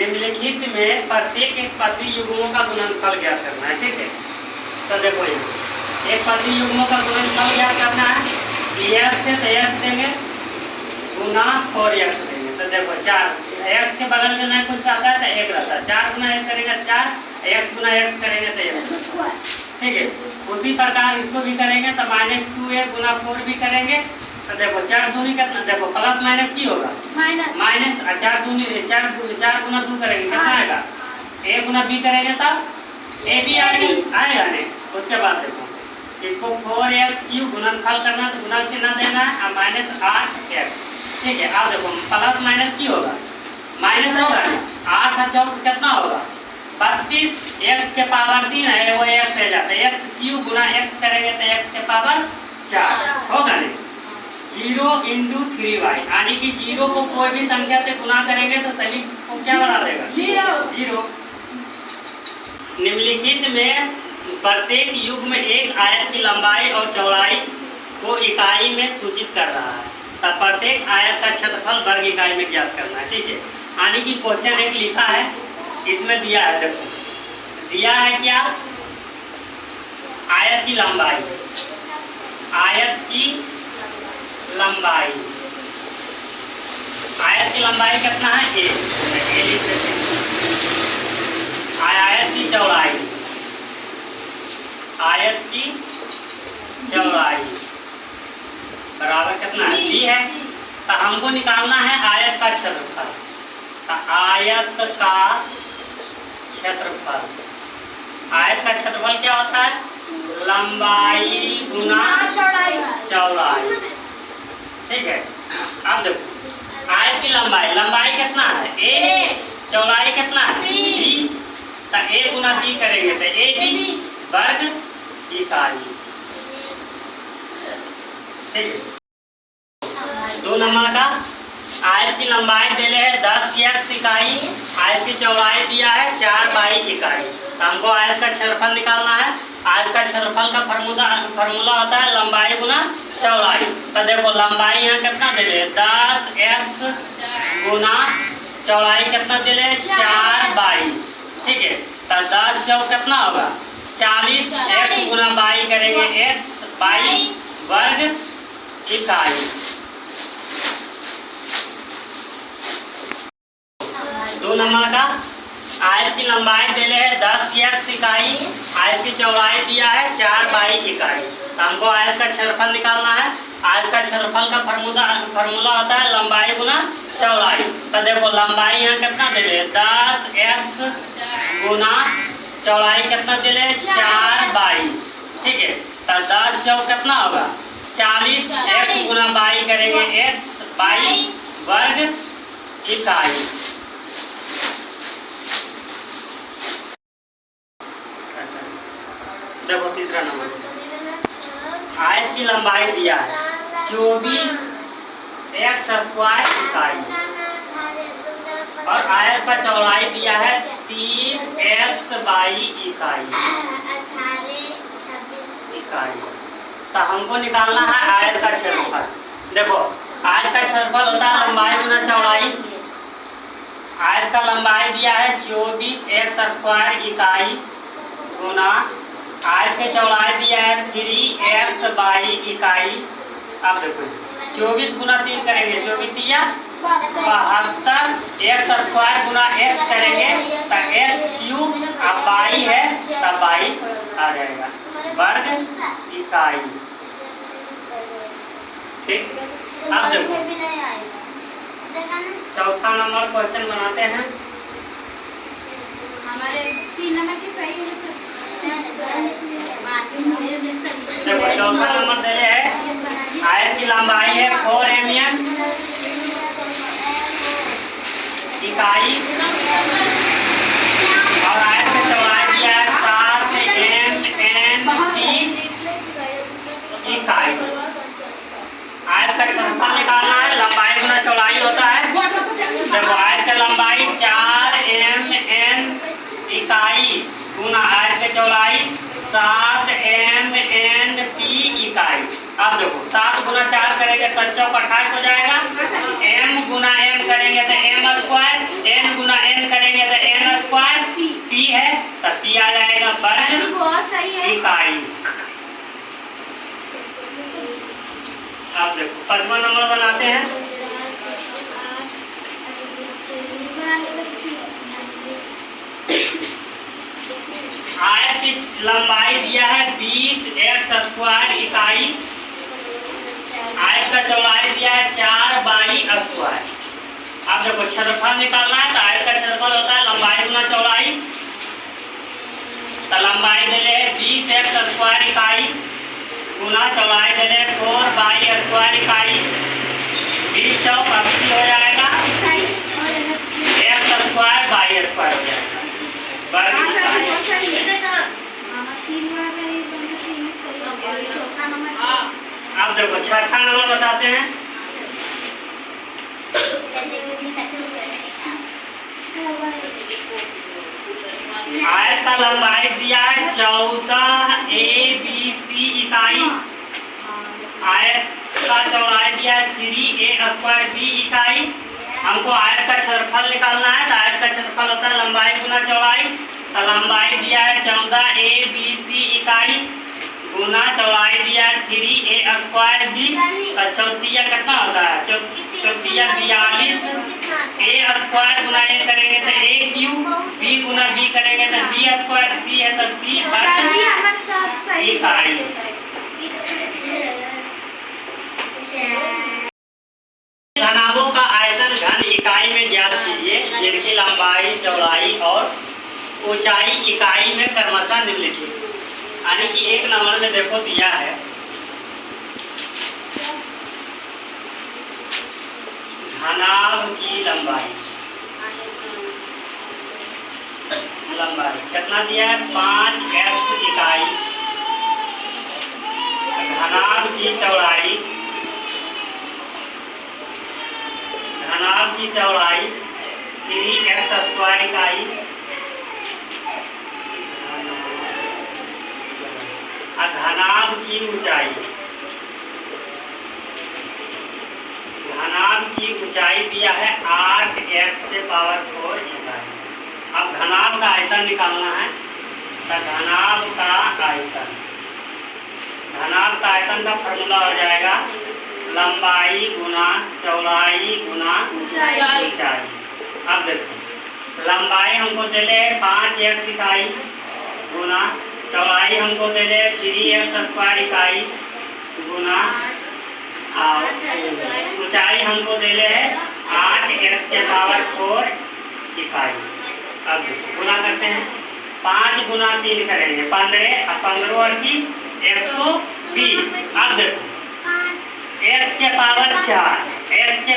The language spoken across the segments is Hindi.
निम्नलिखित में प्रत्येक एक प्रतियुग्मों का गुणनफल ज्ञात करना है। ठीक है, तो देखो ये एक प्रतियुग्मों का गुणनफल ज्ञात करना है। एक्स से तो एक्स देंगे गुना 4x देंगे। तो देखो 4 x के बगल में नहीं कुछ आता है तो 1 रहता है। 4 गुना 1 करेंगे 4, x गुना x करेंगे तो 1। ठीक है, उसी प्रकार इसको भी करेंगे तो -2a गुना 4 भी करेंगे। तो देखो 4 दूनी कितना, देखो प्लस माइनस की होगा माइनस, 4 दूनी 4 गुना 2 करेंगे कितना आएगा, a गुना b करेंगे तब a भी आएगा नहीं। उसके बाद देखो इसको 4x क्यूब गुणनफल करना तो गुणन से न देना है और -8x। ठीक है, अब देखो प्लस माइनस की होगा माइनस होगा, 8 चौक कितना होगा 32, x के पावर 3 है वो x है जाता है, x क्यूब गुना x करेंगे तो x के पावर 4 होगा नहीं। 0 × 3y यानी कि 0 को कोई भी संख्या से गुना करेंगे तो सभी को क्या बना देगा 0। निम्नलिखित में प्रत्येक युग में एक आयत की लंबाई और चौड़ाई को इकाई में सूचित कर रहा है। तब प्रत्येक आयत का क्षेत्रफल वर्ग इकाई में ज्ञात करना है। ठीक है, यानी कि क्वेश्चन एक लिखा है, इसमें दिया है, देखो दिया है क्या, आयत की लंबाई, आयत की लंबाई, आयत की लंबाई कितना है 1, आयत की चौड़ाई, आयत की चौड़ाई बराबर कितना है b है। तो हमको निकालना है आयत का क्षेत्रफल। तो आयत का क्षेत्रफल, आयत का क्षेत्रफल क्या होता है, लंबाई गुना चौड़ाई। ठीक है, अब देखो आयत की लंबाई, लंबाई कितना है a, चौड़ाई कितना है b। तो a गुना b करेंगे तो a b वर्ग इकाई। ठीक है, 2 नंबर का आयत की लंबाई दिले है 10x इकाई, आयत की चौड़ाई दिया है 4y इकाई। तो हमको आयत का क्षेत्रफल निकालना है। आयत का क्षेत्रफल का फॉर्मूला होता है लंबाई गुना चौड़ाई। तो देखो लंबाई यहाँ कितना दिले 10x गुना चौड़ाई कितना दिले 4y। ठीक है, तो 10 चौक कितना होगा 40, x गुना y करेंगे x y वर्ग इकाई। 2 नंबर का आयत की लंबाई दिले है 10x इकाई, आयत की चौड़ाई दिया है 4y इकाई। तो हमको आयत का क्षेत्रफल निकालना है। आयत का क्षेत्रफल का फॉर्मूला होता है लंबाई गुना चौड़ाई। तो देखो लंबाई यहाँ कितना दिले 10x गुना चौड़ाई कितना दिले 4y। ठीक है, तो 10 चौक कितना होगा 40, x गुना y करेंगे x y वर्ग इकाई। देखो तीसरा नंबर, आयत की लंबाई दिया है 24x² इकाई और आयत का चौड़ाई दिया है 3xy इकाई। तो हमको निकालना है आयत का क्षेत्रफल। देखो आयत का क्षेत्रफल होता है लंबाई गुना चौड़ाई। आयत का लंबाई दिया है 24x² इकाई गुना आयत की चौड़ाई दिया है 3xy इकाई। अब देखो 24 गुना 3 करेंगे 24 या 72, x² गुना x करेंगे तो x क्यूब, अब y है तब y आ जाएगा वर्ग इकाई। ठीक, अब देखो चौथा नंबर क्वेश्चन बनाते हैं। हमारे 3 नंबर की सही है। देखो चौथा नंबर दे है आयत की लंबाई है 4 mm इकाई और आयत की चौड़ाई दिया है 7 mm इकाई। आयत का क्षेत्रफल निकालना है, लंबाई गुना चौड़ाई होता है। देखो आयत की लंबाई 4 mm इकाई गुना आयत की चौड़ाई 7 mm इकाई। अब देखो 7 गुना 4 करेंगे 7 चौक 28 हो जाएगा। m गुना m करेंगे तो m² n गुना n करेंगे स्क्वायर पी है तब पी आ जाएगा वर्ग बहुत सही है। इकाई। अब देखो 5वां नंबर बनाते हैं। आयत की लंबाई दिया है 20x स्क्वायर इकाई। आयत का चौड़ाई दिया है 4y²। अब देखो क्षेत्रफल निकालना है तो आयत का क्षेत्रफल होता है लंबाई गुना चौड़ाई। तो लंबाई दे ले 20x स्क्वायर इकाई गुना चौड़ाई दे ले 4y² इकाई। 20 चौक 80 हो जाएगा, x स्क्वायर y² हो जाएगा वर्ग इकाई। अब देखो 6ठा नंबर बताते हैं। आयत का लंबाई दिया है 14 ABC इकाई। आयत का चौड़ाई दिया है 3a² इकाई। हमको आयत का क्षेत्रफल निकालना है तो आयत का क्षेत्रफल होता है लंबाई गुना चौड़ाई। तो लंबाई दिया है 14ABC इकाई गुना चौड़ाई दिया है 3a² तो चौथिया कितना होता है? चौथिया 42। a² गुना a करेंगे तो a³ b गुना b करेंगे तो b² c है तो c वर्ग इकाई। घनाभों का आयतन घन इकाई में ज्ञात कीजिए जिनकी लंबाई चौड़ाई और ऊंचाई इकाई में क्रमशः निम्नलिखित। यानी कि 1 नंबर में देखो दिया है घनाभ की लंबाई कितना दिया है 5x इकाई। घनाभ की चौड़ाई 3x² इकाई। घनाभ की ऊंचाई दिया है 8x⁴ इकाई। अब घनाभ का आयतन निकालना है तो घनाभ का आयतन का फॉर्मूला हो जाएगा लंबाई गुना चौड़ाई गुना ऊंचाई। अब देखो लंबाई हमको दे ले 5x इकाई गुना चौड़ाई हमको दे ले 3x² इकाई गुना ऊंचाई हमको दे ले 8x⁴ इकाई। अब गुना करते हैं 5 गुना 3 करेंगे 15 और 15 और 120। अब देखो x⁴ 4 x⁴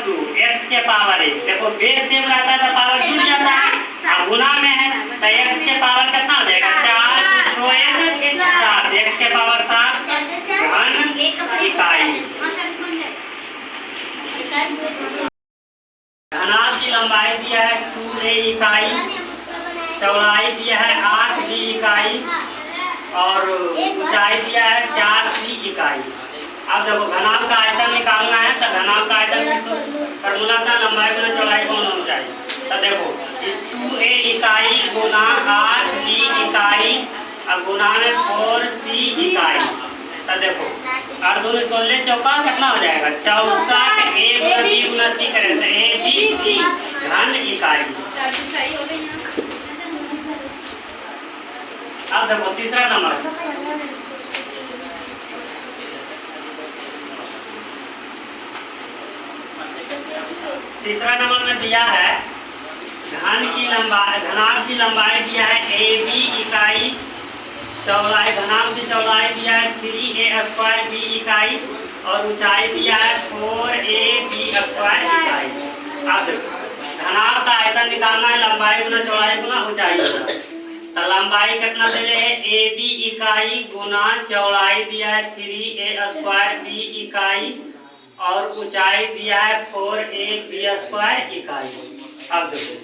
2 x⁴ 1 देखो बेस सेम रहता है तो पावर जुड़ जाता है। अब गुना में है तो x⁴ कितना हो जाएगा 4 4 x⁴ 7 घन इकाई। घनाभ की लंबाई दिया है 2a इकाई, चौड़ाई दिया है 8b इकाई और ऊंचाई दिया है 4c इकाई। अब देखो घनाभ का आयतन निकालना है तो घनाभ का आयतन फॉर्मूला था लंबाई गुना चौड़ाई गुना ऊंचाई। तो देखो 2a इकाई गुना 8b इकाई और गुना में 4c इकाई। तो देखो 8 दूनी 16 चौका कितना हो जाएगा 64 a Guna b Guna c करें तो abc घन इकाई। अब देखो तीसरा नंबर में दिया है घनाभ की लंबाई दिया है ab इकाई। चौड़ाई घनाभ की चौड़ाई दिया है 3a² इकाई और ऊंचाई दिया है 4ab² इकाई। अब घनाभ का आयतन निकालना है लंबाई गुना चौड़ाई गुना ऊंचाई गुना। तो लंबाई कितना दे रहे हैं ab इकाई गुना चौड़ाई दिया है 3a² इकाई और ऊंचाई दिया है 4ab² इकाई। अब देखो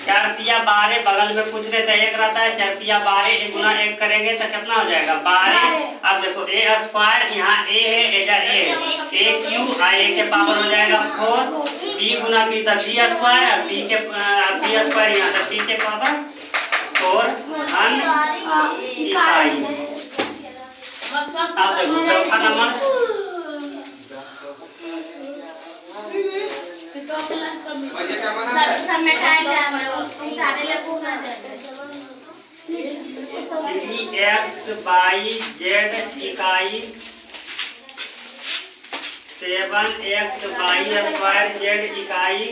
4 तिया 12 बगल में पूछ रहे थे 1 रहता है 4 तिया 12 गुना 1 करेंगे तो कितना हो जाएगा 12। अब देखो a² यहाँ a है इधर a है a³ a के पावर हो जाएगा 4 b गुना b तो b² b स्क्वायर यहाँ तक 3 के पावर 4 धन इकाई। अब देखो चौथा नंबर, सब में टाइम है उठाने लगो ना 3x बाई z इकाई 7x बाई स्क्वायर z इकाई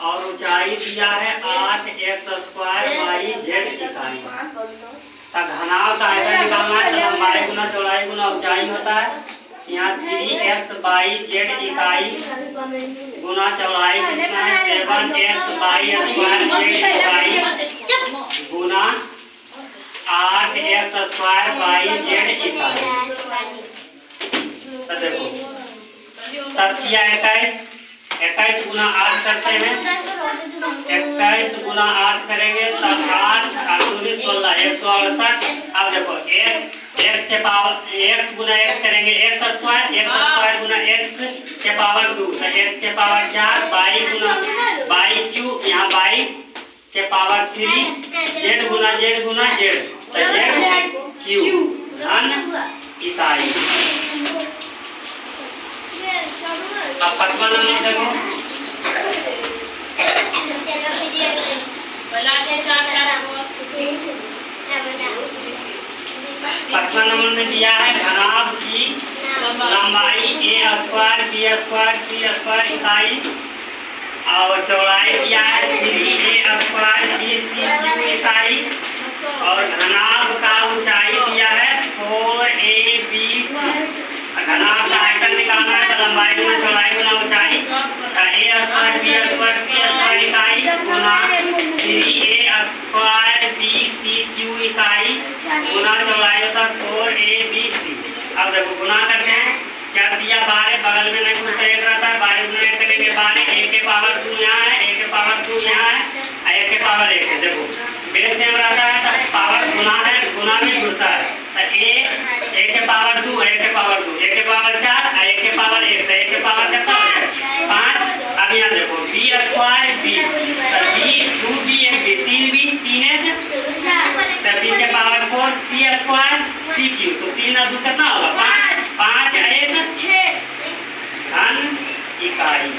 और ऊंचाई दिया है 8x स्क्वायर बाई z इकाई। घनाव का आयतन निकालना है तो लंबाई गुना चौड़ाई गुना ऊंचाई होता है। यहाँ 3x बाई z इकाई गुना चौड़ाई कितना है 7x बाई स्क्वायर z इकाई गुना 8x स्क्वायर बाई z इकाई। तो देखो 7 या 21 गुना 8 करते हैं, 21 गुना 8 करेंगे तब 8 8 दूनी 16 168। अब देखो x के पावर x गुना x करेंगे x स्क्वायर गुना x के पावर 2 तो x के power 4 by Guna by Q यहाँ बाई के पावर 3 z गुना z तो z क्यू धन इकाई। अब 5वां नंबर देखो, 5वां नंबर में दिया है घनाभ की लंबाई a square b square c square इकाई और चौड़ाई दिया है 3a square b c Q इकाई और घनाभ का ऊंचाई दिया है 4ab c। घनाभ का आयतन निकालना है तो लंबाई गुना चौड़ाई गुना ऊंचाई a square b square c square इकाई गुना 3a square b c Q इकाई गुना चौड़ाई होता 4ab c। अब देखो गुना करते हैं, क्या दिया 12 बगल में नहीं कुछ एक रहता है 12 गुना 1 करेंगे 12 a के पावर 2 यहाँ है a के पावर 2 यहाँ है a के पावर 1 है। देखो बेस सेम रहता है तो पावर गुना है गुना भी घुसा है तो a के पावर 2 a के पावर 2 a के पावर 4 a के पावर 1 तो a के पावर कितना हो गया 5। अब यहाँ देखो b स्क्वायर b तो b 2b 1b 3b 3 तो b के power 4 c square c Q तो 3 और 2 कितना होगा 5 5 1 6 धन इकाई।